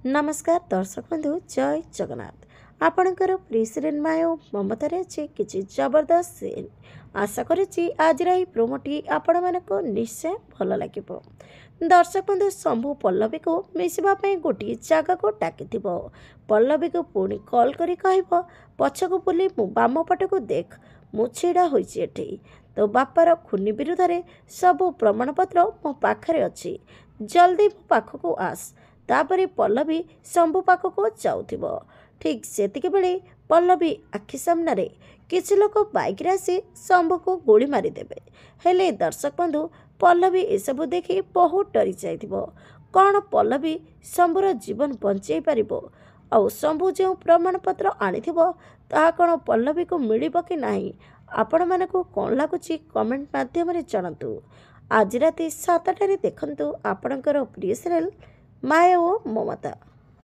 नमस्कार दर्शक बंधु जय जगन्नाथ आपणकर प्रिय सीरियल माया ओ ममतार अच्छे किसी जबरदस्त सीन आशा करुच्ची आज प्रोमोटी आपण मानक निश्चय भल लगे। दर्शक बंधु शंभु पल्लवी को मिसवाई गोटे जगह को डाकी पल्लवी को पुणी कल कर कह पछक बुली मु बाम पट को देख मु छिड़ा होती तो बापार खुनी विरुद्ध में सबू प्रमाणपत्र मो पाखरे अच्छी जल्दी मो पाखक आस। तापरे पल्लवी शंभु पाखक जाऊथिब ठीक सेतिके बेले पल्लवी आखि सामने किसी लोक बाइक आसी शंभु को गोली मारिदेवे। हेले दर्शक बंधु पल्लवी एसबू देखि बहुत डरी जाइथिबो। कौन पल्लवी शंभुर जीवन बंचाई पारिबो आउ शंभु जो प्रमाणपत्र आनिथिबो ताहा कौन पल्लवी को मिलिबो कि नाही आपण मानकु कौन लागुची कमेंट माध्यम जणातु। आज राति 7टारे देखंतु आपणकर प्रिय सीरियल माया ओ ममता।